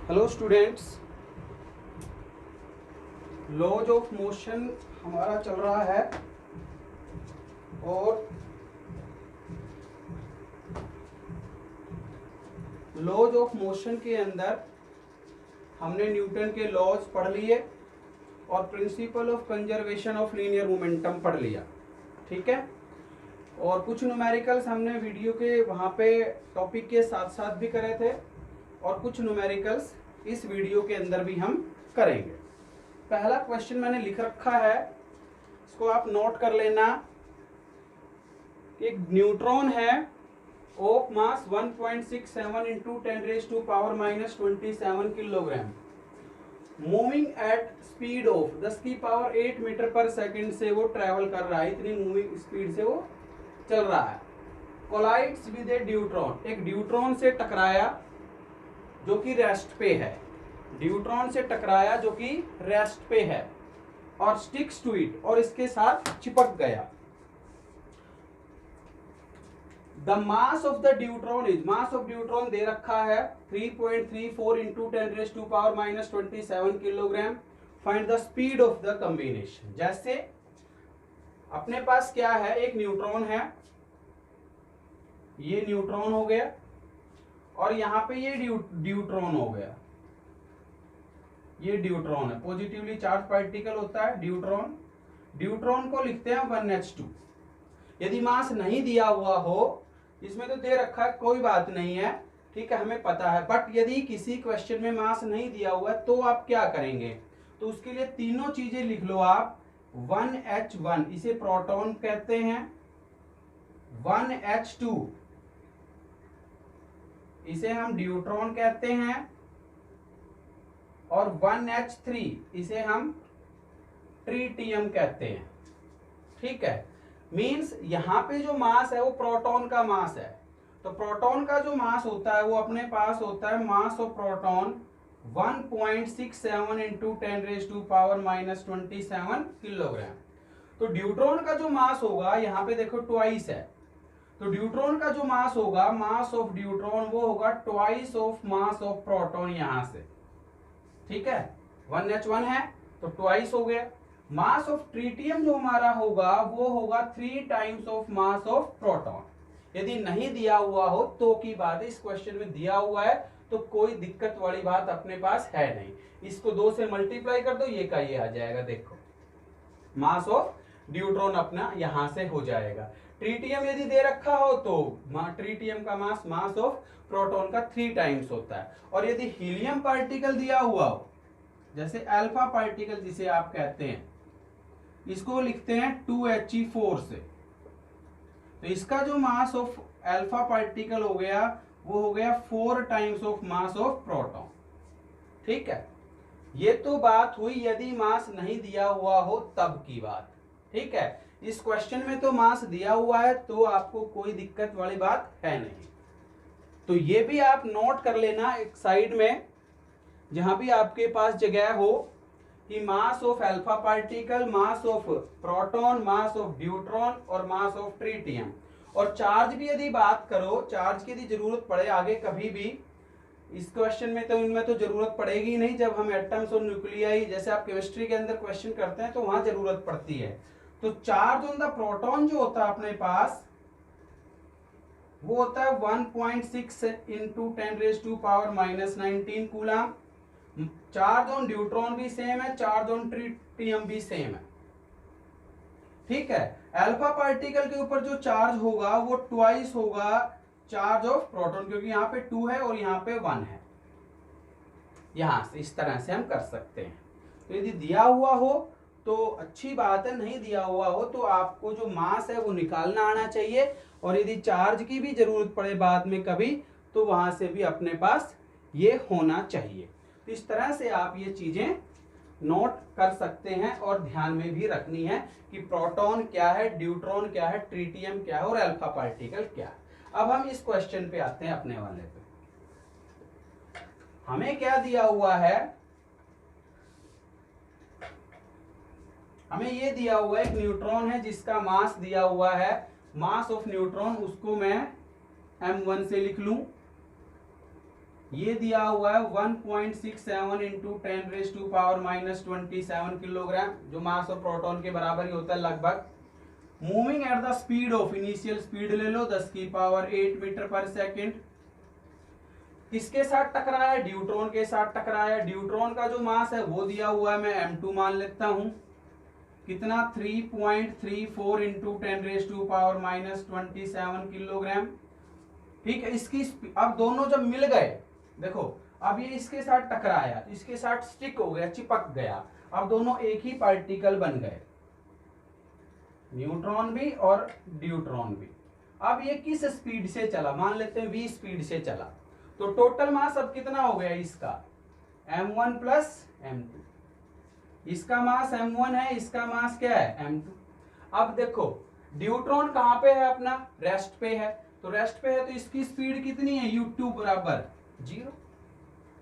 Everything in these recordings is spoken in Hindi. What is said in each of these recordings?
Hello students, laws of motion हमारा चल रहा है और लॉज ऑफ मोशन के अंदर हमने न्यूटन के लॉज पढ़ लिए और principal of conservation of linear momentum पढ़ लिया। ठीक है, और कुछ न्यूमेरिकल्स हमने वीडियो के वहाँ पे टॉपिक के साथ साथ भी करे थे और कुछ न्यूमेरिकल्स इस वीडियो के अंदर भी हम करेंगे। पहला क्वेश्चन मैंने लिख रखा है, इसको आप नोट कर लेना। एक न्यूट्रॉन है of mass 1.67 into 10⁻⁻27 kilogram moving at speed of 10 की पावर 8 मीटर पर सेकंड से वो ट्रेवल कर रहा है, इतनी मूविंग स्पीड से वो चल रहा है। कोलाइड्स विद ए ड्यूट्रॉन, एक ड्यूट्रॉन से टकराया जो कि रेस्ट पे है, ड्यूट्रॉन से टकराया जो कि रेस्ट पे है और स्टिक्स टू इट, और इसके साथ चिपक गया। The mass of the deuteron is, mass of deuteron दे रखा है 3.34 into 10⁻⁻27 kilogram. Find the speed of the combination. जैसे अपने पास क्या है, एक न्यूट्रॉन है, ये न्यूट्रॉन हो गया और यहां पे ये ड्यूट्रॉन हो गया। ये ड्यूट्रॉन है, पॉजिटिवली चार्ज पार्टिकल होता है ड्यूट्रॉन। ड्यूट्रॉन को लिखते हैं 1h2। यदि मास नहीं दिया हुआ हो, इसमें तो दे रखा है कोई बात नहीं है, ठीक है, हमें पता है, बट यदि किसी क्वेश्चन में मास नहीं दिया हुआ है तो आप क्या करेंगे, तो उसके लिए तीनों चीजें लिख लो आप। 1h1 इसे प्रोटॉन कहते हैं, 1h2 इसे हम ड्यूट्रॉन कहते हैं और 1h3 इसे हम ट्रीटियम कहते हैं। ठीक है, मींस यहां पे जो मास है वो प्रोटॉन का मास है। तो प्रोटॉन का जो मास होता है वो अपने पास होता है mass of proton 1.67 into 10⁻⁻27 kilogram. तो ड्यूट्रॉन का जो मास होगा, यहाँ पे देखो ट्वाइस है, तो ड्यूट्रॉन का जो मास होगा, मास ऑफ ड्यूट्रॉन वो होगा twice of mass of proton यहां से। ठीक है, 1h1 है तो ट्वाइस हो गया। मास ऑफ ट्रीटियम जो हमारा होगा वो होगा 3 times of mass of proton. यदि नहीं दिया हुआ हो तो की बात है, इस क्वेश्चन में दिया हुआ है तो कोई दिक्कत वाली बात अपने पास है नहीं। इसको 2 से मल्टीप्लाई कर दो, ये का ये आ जाएगा। देखो मास ऑफ ड्यूट्रॉन अपना यहां से हो जाएगा। ट्रीटियम यदि दे रखा हो तो ट्रीटियम का मास मास ऑफ प्रोटॉन का 3 टाइम्स होता है। और यदि हीलियम पार्टिकल दिया हुआ हो, जैसे अल्फा पार्टिकल जिसे आप कहते हैं, इसको लिखते हैं 2He4 से, तो इसका जो मास ऑफ अल्फा पार्टिकल हो गया वो हो गया 4 times of mass of proton. ठीक है, ये तो बात हुई यदि मास नहीं दिया हुआ हो तब की बात। ठीक है, इस क्वेश्चन में तो मास दिया हुआ है तो आपको कोई दिक्कत वाली बात है नहीं। तो ये भी आप नोट कर लेना एक साइड में, जहां भी आपके पास जगह हो, कि mass of alpha particle, mass of proton, mass of deuteron और मास ऑफ ट्रीटियम। और चार्ज भी यदि बात करो, चार्ज की यदि जरूरत पड़े आगे कभी भी, इस क्वेश्चन में तो इनमें तो जरूरत पड़ेगी नहीं, जब हम एटम्स और न्यूक्लियाई जैसे आप केमिस्ट्री के अंदर क्वेश्चन करते हैं तो वहां जरूरत पड़ती है। तो चार्ज ऑन द प्रोटॉन जो होता है अपने पास वो होता है 1.6 into 10⁻⁻19 coulomb. Charge on deuteron भी सेम है, चार्ज ऑन ट्रीटियम भी सेम है। ठीक है, अल्फा पार्टिकल के ऊपर जो चार्ज होगा वो ट्वाइस होगा चार्ज ऑफ प्रोटॉन, क्योंकि यहाँ पे 2 है और यहाँ पे 1 है। यहां से इस तरह से हम कर सकते हैं। तो यदि दिया हुआ हो तो अच्छी बात है, नहीं दिया हुआ हो तो आपको जो मास है वो निकालना आना चाहिए, और यदि चार्ज की भी जरूरत पड़े बाद में कभी तो वहां से भी अपने पास ये होना चाहिए। तो इस तरह से आप ये चीजें नोट कर सकते हैं और ध्यान में भी रखनी है कि प्रोटॉन क्या है, ड्यूट्रॉन क्या है, ट्रीटियम क्या है और अल्फा पार्टिकल क्या है। अब हम इस क्वेश्चन पे आते हैं अपने वाले पे। हमें क्या दिया हुआ है, हमें ये दिया हुआ है एक न्यूट्रॉन है जिसका मास दिया हुआ है, मास ऑफ न्यूट्रॉन, उसको मैं m1 से लिख लूं। ये दिया हुआ है 1.67 इंटू 10⁻⁻27 किलोग्राम, जो मास ऑफ प्रोटॉन के बराबर ही होता है लगभग। Moving at the speed of, initial speed ले लो 10⁸ मीटर पर सेकेंड। किसके साथ टकराया? ड्यूट्रॉन के साथ टकराया। ड्यूट्रॉन का जो मास है वो दिया हुआ है, मैं m2 मान लेता हूं। कितना? 3.34 इंटू 10⁻⁻27 किलोग्राम। ठीक है, इसकी अब दोनों जब मिल गए, देखो अब ये इसके साथ टकराया, इसके साथ स्टिक हो गया, चिपक गया, अब दोनों एक ही पार्टिकल बन गए, न्यूट्रॉन भी और ड्यूट्रॉन भी। अब ये किस स्पीड से चला? मान लेते हैं v स्पीड से चला, तो टोटल मास अब कितना हो गया इसका? m1 plus m2। इसका मास m1 है, इसका मास क्या है? m2। अब देखो ड्यूट्रॉन कहां पे है अपना? रेस्ट पे है, तो रेस्ट पे है तो इसकी स्पीड कितनी है? u2 बराबर 0।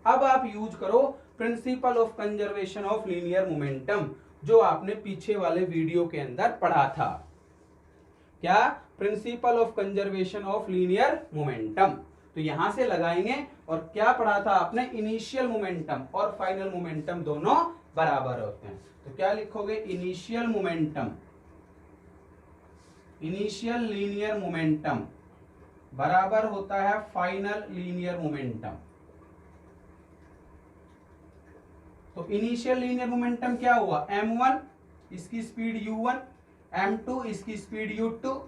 अब आप यूज करो principal of conservation of linear momentum, जो आपने पीछे वाले वीडियो के अंदर पढ़ा था। क्या? Principal of conservation of linear momentum. तो यहां से लगाएंगे, और क्या पढ़ा था आपने? इनिशियल मोमेंटम और फाइनल मोमेंटम दोनों बराबर होते हैं। तो क्या लिखोगे? Initial momentum, initial linear momentum बराबर होता है फाइनल लीनियर मोमेंटम। तो इनिशियल लीनियर मोमेंटम क्या हुआ? m1 इसकी स्पीड u1, m2 इसकी speed u2,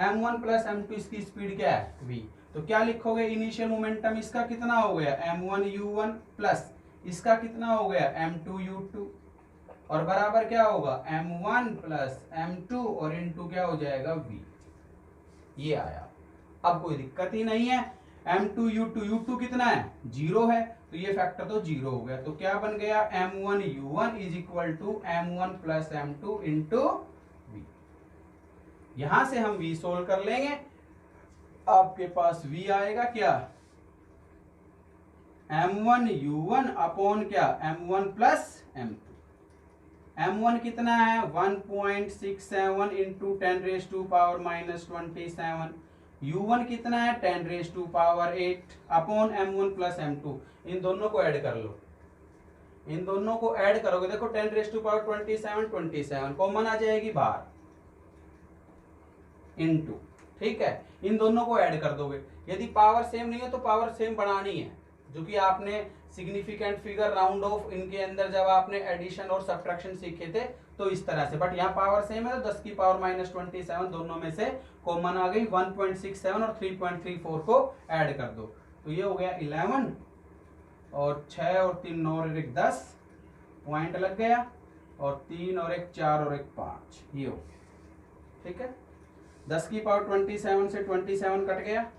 m1 plus m2 इसकी स्पीड क्या है? v। तो क्या लिखोगे? इनिशियल मोमेंटम इसका कितना हो गया? m1 u1 प्लस इसका कितना हो गया? m2 u2, और बराबर क्या होगा? m1 प्लस m2 और इनटू क्या हो जाएगा? v। ये आया। अब कोई दिक्कत ही नहीं है। m2 u2, u2 कितना है? 0 है, तो ये फैक्टर तो 0 हो गया। तो क्या बन गया? m1 u1 is equal to m1 plus m2 into v। यहां से हम v सोल्व कर लेंगे, आपके पास v आएगा क्या? m1 u1 अपॉन क्या? m1 plus m2। m1 कितना है? 1.67 इंटू 10⁻⁻27। u1 कितना है? 10⁸ अपॉन m1 प्लस m2। इन दोनों को ऐड कर लो, इन दोनों को ऐड करोगे, देखो 10⁻27 कॉमन आ जाएगी बाहर, इनटू। ठीक है, इन दोनों को ऐड कर दोगे। यदि पावर सेम नहीं है तो पावर सेम बढ़ानी है, जो कि आपने सिग्निफिकेंट फिगर, राउंड ऑफ, इनके अंदर जब आपने एडिशन और सब्ट्रैक्शन सीखे थे तो इस तरह से। बट यहाँ पावर सेम है तो 10⁻⁻27 दोनों में से कॉमन आ गई। 1.67 और 3.34 को ऐड कर दो, तो ये हो गया 11, और 6 और 3 9 और 1 10 पॉइंट लग गया, और 3 और 1 4 और 1 5, ये हो गया। ठीक है, 10⁻27 से 27 कट गया।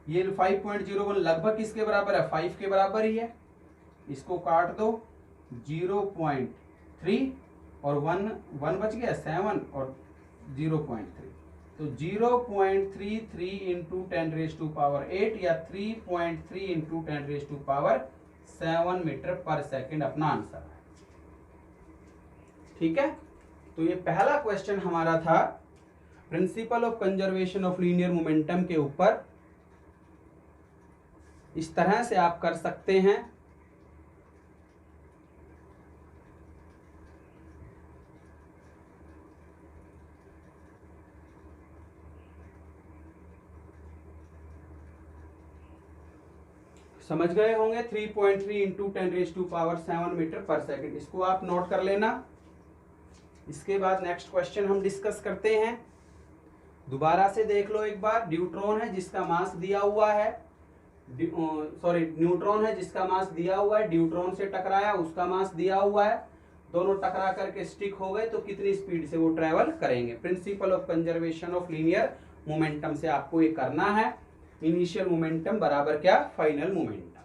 ये 5.01 लगभग किसके बराबर है? 5 के बराबर ही है। इसको काट दो, 0.3 और 1 बच गया, 7 और 0.3, तो 0.33 इंटू 10⁸8 या 3.3 इंटू 10⁻7 मीटर पर सेकेंड अपना आंसर है। ठीक है, तो ये पहला क्वेश्चन हमारा था principal of conservation of linear momentum के ऊपर। इस तरह से आप कर सकते हैं। समझ गए होंगे। 3.3 इंटू 10⁻7 मीटर पर सेकेंड, इसको आप नोट कर लेना। इसके बाद नेक्स्ट क्वेश्चन हम डिस्कस करते हैं। दोबारा से देख लो एक बार। ड्यूट्रॉन है जिसका मास दिया हुआ है, सॉरी न्यूट्रॉन है जिसका मास दिया हुआ है, ड्यूट्रॉन से टकराया, उसका मास दिया हुआ है, दोनों टकरा करके स्टिक हो गए, तो कितनी स्पीड से वो ट्रेवल करेंगे। Principal of conservation of linear momentum से आपको ये करना है। इनिशियल मोमेंटम बराबर क्या? Final momentum.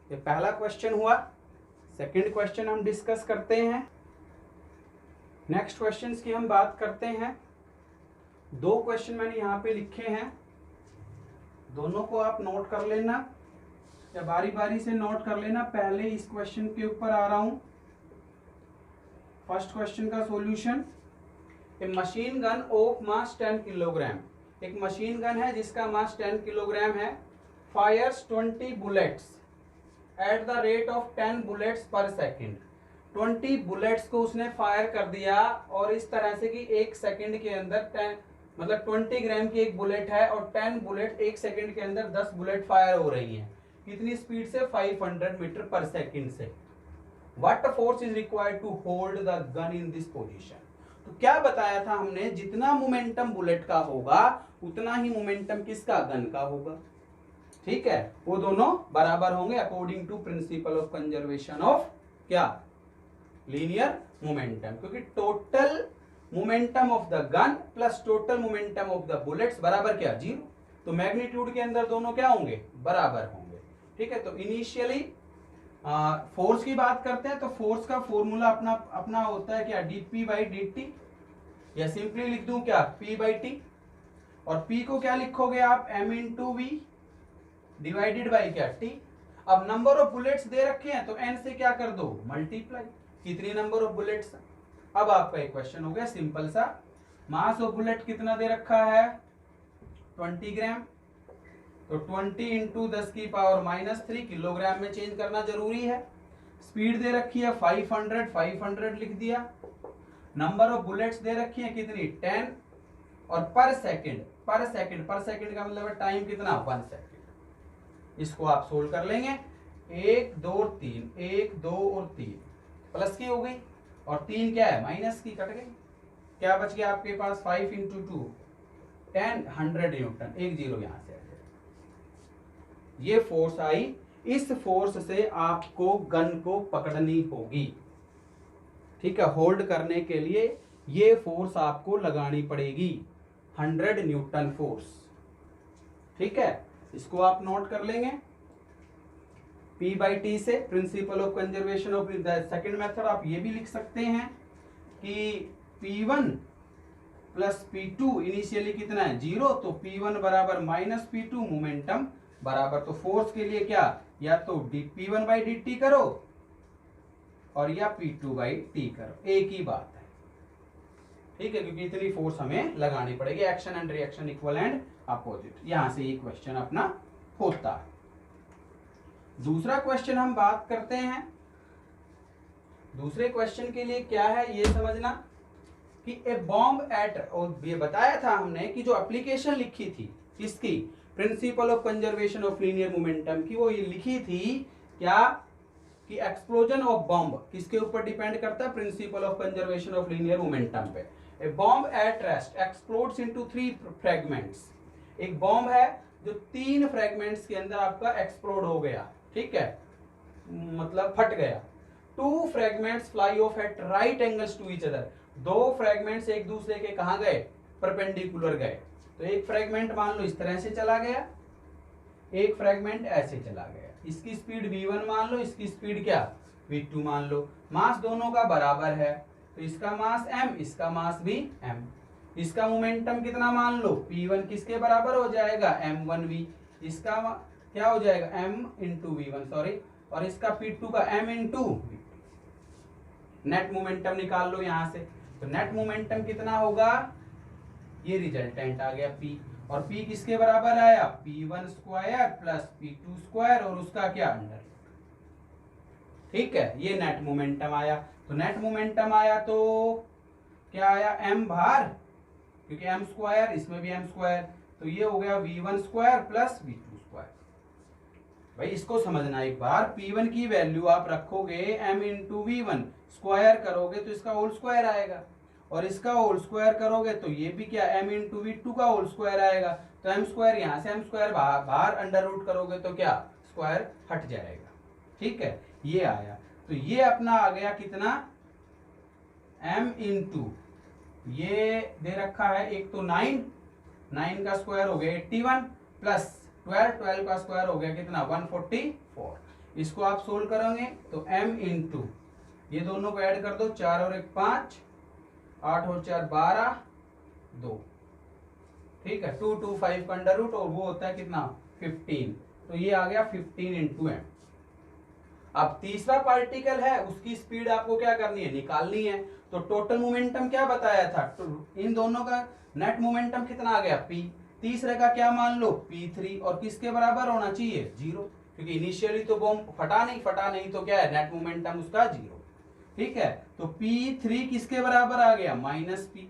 ये पहला क्वेश्चन हुआ। सेकंड क्वेश्चन हम डिस्कस करते हैं। नेक्स्ट क्वेश्चंस की हम बात करते हैं। 2 क्वेश्चन मैंने यहाँ पे लिखे हैं, दोनों को आप नोट कर लेना या बारी बारी से नोट कर लेना। पहले इस क्वेश्चन के ऊपर आ रहा हूं। फर्स्ट क्वेश्चन का solution. A machine gun of mass 10 kilogram, एक मशीन गन है जिसका मास 10 किलोग्राम है, fires 20 bullets at the rate of 10 bullets per second. 20 bullets को उसने फायर कर दिया और इस तरह से कि एक सेकंड के अंदर 10 मतलब 20 ग्राम की एक बुलेट है और 10 बुलेट एक सेकंड के अंदर 10 बुलेट फायर हो रही हैं। कितनी स्पीड से? 500 मीटर पर सेकंड से। What force is required to hold the gun in this position. तो क्या बताया था हमने? जितना मोमेंटम बुलेट का होगा उतना ही मोमेंटम किसका? गन का होगा। ठीक है, वो दोनों बराबर होंगे according to principle of conservation of क्या? Linear momentum. क्योंकि total momentum of the gun plus total momentum of the bullets बराबर क्या? 0। तो मैग्नीट्यूड के अंदर दोनों क्या होंगे? बराबर होंगे। ठीक है, तो इनिशियली फोर्स की बात करते हैं तो फोर्स का फॉर्मूला अपना अपना होता है क्या? dp बाई dt, या सिंपली लिख दूं क्या? p by T. और p को क्या लिखोगे आप? m into V divided by क्या? t। अब नंबर ऑफ बुलेट्स दे रखे हैं तो n से क्या कर दो? मल्टीप्लाई। कितनी नंबर ऑफ बुलेट्स? अब आपका एक क्वेश्चन हो गया सिंपल सा। मास ऑफ बुलेट कितना दे रखा है? 20 ग्राम। तो 20 इंटू 10 की पावर -3 किलोग्राम में चेंज करना जरूरी है। स्पीड दे रखी है 500 लिख दिया। नंबर ऑफ बुलेट्स दे रखी है कितनी? 10। और पर सेकंड का मतलब है टाइम कितना? 1 सेकंड। इसको आप सोल्व कर लेंगे। 1 2 3, 1 2 और 3 प्लस की हो गई और 3 क्या है? माइनस की, कट गई। क्या बच गया आपके पास? 5 इंटू 2 10, 100 न्यूटन। एक जीरो यहां से आ जाए। ये फोर्स आई। इस फोर्स से आपको गन को पकड़नी होगी। ठीक है, होल्ड करने के लिए ये फोर्स आपको लगानी पड़ेगी, 100 न्यूटन फोर्स। ठीक है, इसको आप नोट कर लेंगे। P बाई टी से principal of conservation of the second method आप ये भी लिख सकते हैं कि P1 प्लस P2 इनिशियली कितना है? 0। तो P1 बराबर माइनस P2 मोमेंटम बराबर। तो फोर्स के लिए क्या? या तो P1 बाई डी टी करो और या P2 बाई टी करो, एक ही बात है। ठीक है, क्योंकि इतनी फोर्स हमें लगानी पड़ेगी। Action and reaction equal and opposite. यहां से ये क्वेश्चन अपना होता है। दूसरा क्वेश्चन हम बात करते हैं। दूसरे क्वेश्चन के लिए क्या है ये समझना कि ए बॉम्ब एट, और ये बताया था हमने कि जो एप्लीकेशन लिखी थी किसकी? Principal of conservation of linear momentum की। वो ये लिखी थी क्या? कि एक्सप्लोजन ऑफ बॉम्ब किसके ऊपर डिपेंड करता है? Principle of conservation of linear momentum पे। A bomb at rest explodes into 3 fragments. एक बॉम्ब है जो 3 फ्रेगमेंट्स के अंदर आपका एक्सप्लोड हो गया। ठीक है, मतलब फट गया। 2 fragments fly off at right angles to each other. 2 fragments एक दूसरे के कहां गए? परपेंडिकुलर गए। तो एक फ्रेगमेंट मान लो इस तरह से चला गया, एक फ्रेगमेंट ऐसे चला गया। इसकी स्पीड v1 मान लो, इसकी स्पीड क्या? v2 मान लो। मास दोनों का बराबर है तो इसका मास m, इसका मास भी m। इसका मोमेंटम कितना मान लो? p1 किसके बराबर हो जाएगा? m1v। इसका क्या हो जाएगा? m इंटू v1 सॉरी, और इसका p2 का m into v2। Net momentum निकाल लो यहां से। तो नेट मोमेंटम कितना होगा? ये रिजल्टेंट आ गया p। और p किसके बराबर आया? p1 square plus p2 square और उसका क्या? अंडर। ठीक है, ये नेट मोमेंटम आया। तो नेट मोमेंटम आया तो क्या आया? m बाहर, क्योंकि m स्क्वायर, इसमें भी m स्क्वायर। तो ये हो गया v1 square plus v2 square. भाई इसको समझना एक बार। p1 की वैल्यू आप रखोगे m इंटू v1, स्क्वायर करोगे तो इसका होल स्क्वायर आएगा, और इसका होल स्क्वायर करोगे तो ये भी क्या? m इंटू v2 का होल स्क्वायर आएगा। तो m स्क्वायर यहाँ से m स्क्वायर बाहर अंडर रूट करोगे तो क्या? स्क्वायर हट जाएगा। ठीक है, ये आया। तो ये अपना आ गया कितना? m इंटू ये दे रखा है एक तो 9 का स्क्वायर हो गया 81 प्लस 12 का स्क्वायर हो गया कितना? 144। इसको आप सोल्व करोगे तो m इंटू ये दोनों को ऐड कर दो, 4 और 1 5, 8 और 4 12, 2। ठीक है, 2 2 5 का अंडर रूट और वो होता है कितना? 15। तो ये आ गया 15 इंटू m। अब तीसरा पार्टिकल है, उसकी स्पीड आपको क्या करनी है? निकालनी है। तो टोटल मोमेंटम क्या बताया था? इन दोनों का नेट मोमेंटम कितना आ गया? p। तीसरे का क्या मान लो? p3, और किसके बराबर होना चाहिए? 0। क्योंकि इनिशियली तो बॉम्ब फटा नहीं तो क्या है, नेट मोमेंटम उसका 0। ठीक है, तो P3 किसके बराबर आ गया, -P।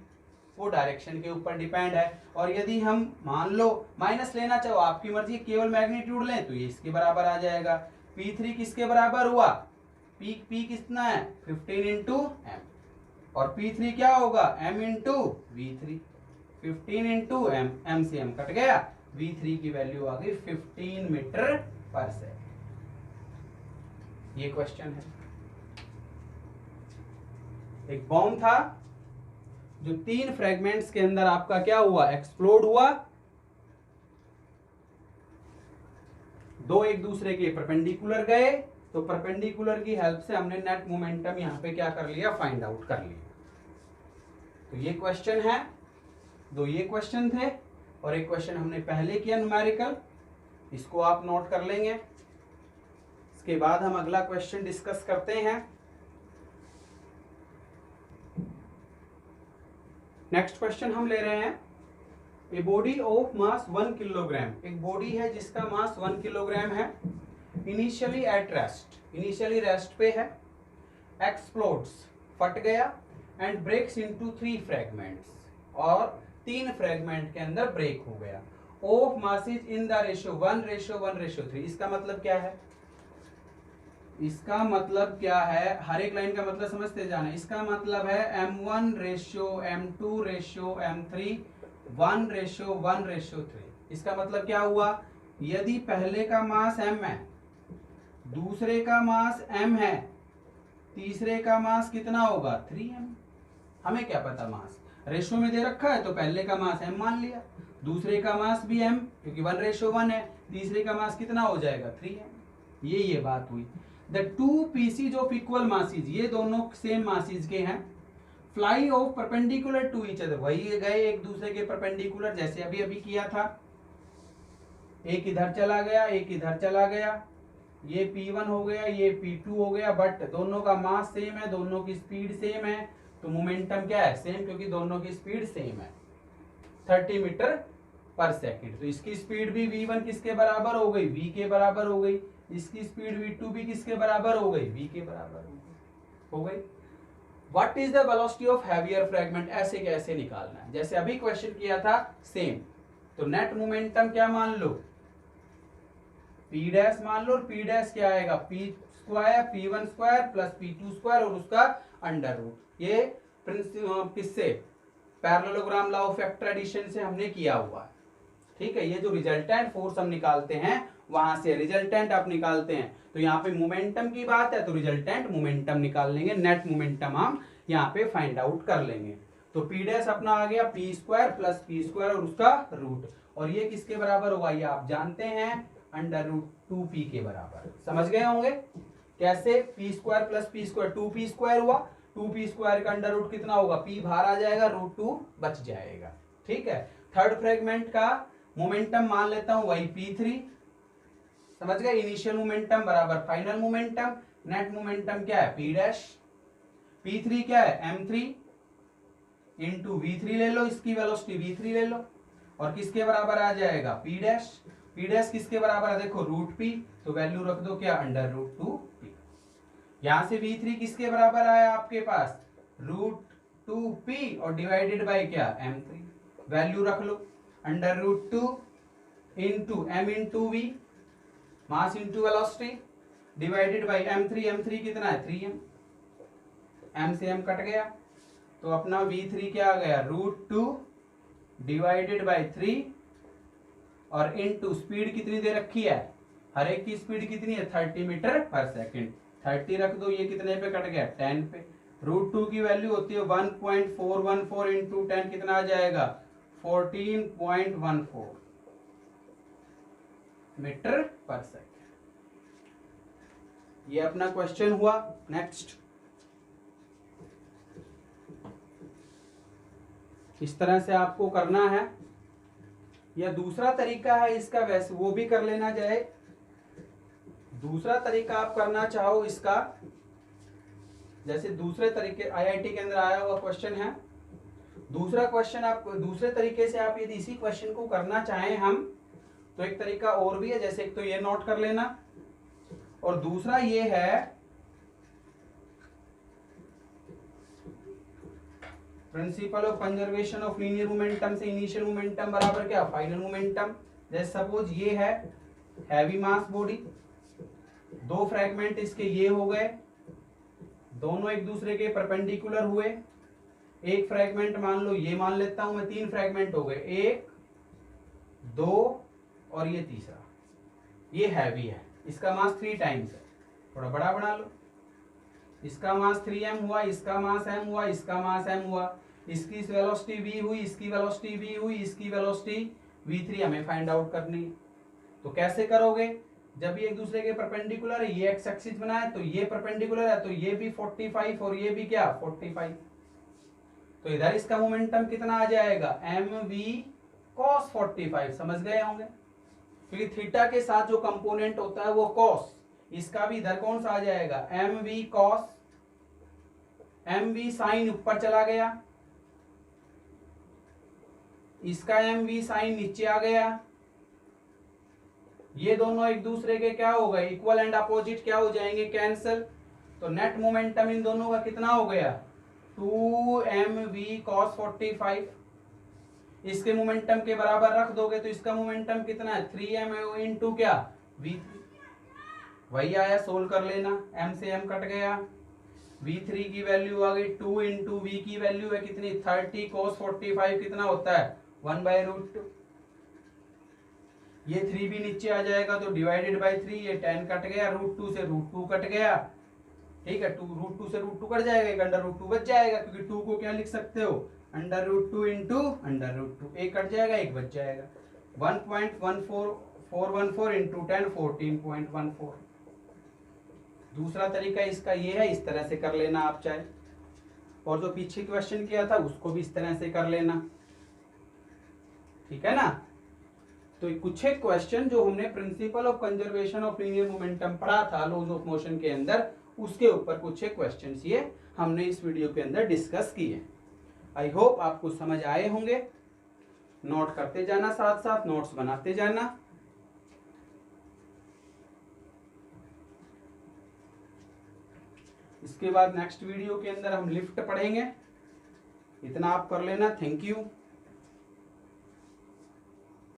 वो डायरेक्शन के ऊपर डिपेंड है। और यदि हम मान लो माइनस लेना चाहो, आपकी मर्जी, केवल मैग्नीट्यूड लें तो ये इसके बराबर आ जाएगा। P3 किसके बराबर हुआ, P कितना है 15 इंटू एम, और P3 क्या होगा m into V3, 15 into M से m कट गया, V3 की वैल्यू आ गई 15 मीटर पर सेकेंड। ये क्वेश्चन है। एक बॉम्ब था जो 3 फ्रेगमेंट्स के अंदर आपका क्या हुआ, एक्सप्लोड हुआ। दो एक दूसरे के परपेंडिकुलर गए, तो परपेंडिकुलर की हेल्प से हमने नेट मोमेंटम यहां पे क्या कर लिया, फाइंड आउट कर लिया। तो ये क्वेश्चन है, दो ये क्वेश्चन थे, और एक क्वेश्चन हमने पहले किया न्यूमेरिकल, इसको आप नोट कर लेंगे। इसके बाद हम अगला क्वेश्चन डिस्कस करते हैं। नेक्स्ट क्वेश्चन हम ले रहे हैं, a body of mass 1 kilogram, एक बॉडी है जिसका मास 1 किलोग्राम है, initially at rest, initially rest पे है, एक्सप्लोड्स, फट गया, एंड ब्रेक्स इनटू 3 फ्रेगमेंट्स, और 3 फ्रेगमेंट के अंदर ब्रेक हो गया, of masses in the ratio 1:1:3। इसका मतलब क्या है, इसका मतलब क्या है, हर एक लाइन का मतलब समझते जाना। इसका मतलब है m1:m2:m3 1:1:3। इसका मतलब क्या हुआ, यदि पहले का मास m है, दूसरे का मास m है, तीसरे का मास कितना होगा 3m। हमें क्या पता, मास रेशियो में दे रखा है तो पहले का मास m मान लिया, दूसरे का मास भी m क्योंकि 1:1 है, तीसरे का मास कितना हो जाएगा 3m। ये बात हुई। The 2 pieces of equal masses, ये दोनों सेम मासीज के हैं, fly off perpendicular to each other, वही गए एक दूसरे के परपेंडिकुलर, जैसे अभी अभी किया था, एक इधर चला गया एक इधर चला गया, ये P1 हो गया ये P2 हो गया, बट दोनों का मास सेम है, दोनों की स्पीड सेम है, तो मोमेंटम क्या है सेम, क्योंकि दोनों की स्पीड सेम है 30 मीटर पर सेकेंड। तो इसकी स्पीड भी V1 किसके बराबर हो गई, V के बराबर हो गई, इसकी स्पीड V2 भी किसके बराबर हो गई, V के बराबर हो गई। What is the velocity of heavier fragment, ऐसे कैसे निकालना है, जैसे अभी क्वेश्चन किया था सेम। तो नेट मोमेंटम क्या मान लो, P डैश मान लो, और P डैश क्या आएगा, P1² प्लस P2² और उसका अंडर रूट। ये किससे, parallelogram law of factor addition से हमने किया हुआ है। ठीक है, ये जो रिजल्टेंट फोर्स हम निकालते हैं वहां से रिजल्टेंट आप निकालते हैं, तो यहाँ पे मोमेंटम की बात है तो रिजल्टेंट मोमेंटम निकाल लेंगे, नेट मोमेंटम हम यहाँ पे फाइंड आउट कर लेंगे। तो P डैश अपना आ गया P² प्लस P² और उसका रूट, और ये किसके बराबर होगा, ये आप जानते हैं √2p के बराबर। समझ गए होंगे कैसे, P² प्लस P² 2p² हुआ, 2p² का अंडर रूट कितना होगा, P बाहर आ जाएगा, √2 बच जाएगा। ठीक है, थर्ड फ्रेगमेंट का मोमेंटम मान लेता हूं वही P3, समझ गए, इनिशियल मोमेंटम बराबर फाइनल मोमेंटम, नेट मोमेंटम क्या है P डैश, P3 क्या है m3 इंटू V3 ले लो, इसकी वेलोसिटी V3 ले लो, और किसके बराबर आ जाएगा P डैश, P डैश किसके बराबर है देखो √p, तो वैल्यू रख दो क्या √2p। यहां से V3 किसके बराबर आया आपके पास √2p और डिवाइडेड बाय क्या m3, वैल्यू रख लो √2 into m into v, mass into velocity, divided by m3 कितना है 3m, m से m कट गया, तो अपना V3 क्या आ गया √2 डिवाइडेड बाय 3 और इनटू स्पीड कितनी दे रखी है, हर एक की स्पीड कितनी है 30 मीटर पर सेकंड, 30 रख दो, ये कितने पे कट गया 10 पे, √2 की वैल्यू होती है 1.414 इंटू 10 कितना आ जाएगा 14.14 मीटर पर सेकंड। ये अपना क्वेश्चन हुआ। नेक्स्ट, इस तरह से आपको करना है, या दूसरा तरीका है इसका, वैसे वो भी कर लेना चाहे, दूसरा तरीका आप करना चाहो इसका, जैसे दूसरे तरीके आईआईटी के अंदर आया हुआ क्वेश्चन है, दूसरा क्वेश्चन आप दूसरे तरीके से आप यदि इसी क्वेश्चन को करना चाहें हम, तो एक तरीका और भी है, जैसे एक तो ये नोट कर लेना, और दूसरा ये है principle of conservation of linear momentum से इनिशियल मोमेंटम बराबर क्या, फाइनल मोमेंटम। जैसे सपोज ये है हैवी मास बॉडी, दो फ्रैगमेंट इसके ये हो गए, दोनों एक दूसरे के परपेंडिकुलर हुए। एक फ्रैगमेंट मान लो ये मान लेता हूं मैं, तीन फ्रैगमेंट हो गए, एक दो और ये तीसरा, ये हैवी है, इसका मास 3 टाइम्स है, थोड़ा बड़ा बना लो। इसका मास 3m हुआ, इसका मास m हुआ, इसका मास m हुआ, इसकी वेलोसिटी v हुई, इसकी वेलोसिटी v हुई, इसकी वेलोसिटी v3 हमें फाइंड आउट करनी है। तो कैसे करोगे, जब ये एक दूसरे के परपेंडिकुलर है, ये एक्स एक्सिस बना है तो ये परपेंडिकुलर है, तो ये भी 45 और ये भी क्या 45, तो इधर इसका मोमेंटम कितना आ जाएगा mv cos 45, समझ गए होंगे, क्योंकि थीटा के साथ जो कंपोनेंट होता है वो cos, इसका भी इधर कौन सा आ जाएगा mv cos, mv sin ऊपर चला गया, इसका mv sin नीचे आ गया, ये दोनों एक दूसरे के क्या हो गए, इक्वल एंड अपोजिट क्या हो जाएंगे, कैंसिल। तो नेट मोमेंटम इन दोनों का कितना हो गया 2mv cos 45, इसके मोमेंटम के बराबर रख दोगे तो इसका मोमेंटम कितना है 3m इंटू क्या v3, वही आया, सोल्व कर लेना, m से m कट गया, v3 की वैल्यू आ गई 2 इंटू v की वैल्यू है कितनी 30 cos 45 कितना होता है 1/√2, ये 3 भी नीचे आ जाएगा तो डिवाइडेड बाय 3, ये 10 कट गया, √2 से √2 कट गया, ठीक है, √2 से √2 कट जाएगा, एक √2 बच जाएगा, क्योंकि 2 को क्या लिख सकते हो √2 इंटू √2, एक कट जाएगा एक बच जाएगा, 1.14414 इंटू 10 14.14। दूसरा तरीका इसका ये है, इस तरह से कर लेना आप चाहे, और जो पीछे क्वेश्चन किया था उसको भी इस तरह से कर लेना, ठीक है ना। तो कुछ एक क्वेश्चन जो हमने principal of conservation of linear momentum पढ़ा था लॉज ऑफ मोशन के अंदर, उसके ऊपर कुछ एक क्वेश्चंस ये हमने इस वीडियो के अंदर डिस्कस किए। आई होप आपको समझ आए होंगे, नोट करते जाना, साथ साथ नोट्स बनाते जाना। इसके बाद नेक्स्ट वीडियो के अंदर हम लिफ्ट पढ़ेंगे, इतना आप कर लेना। Thank you.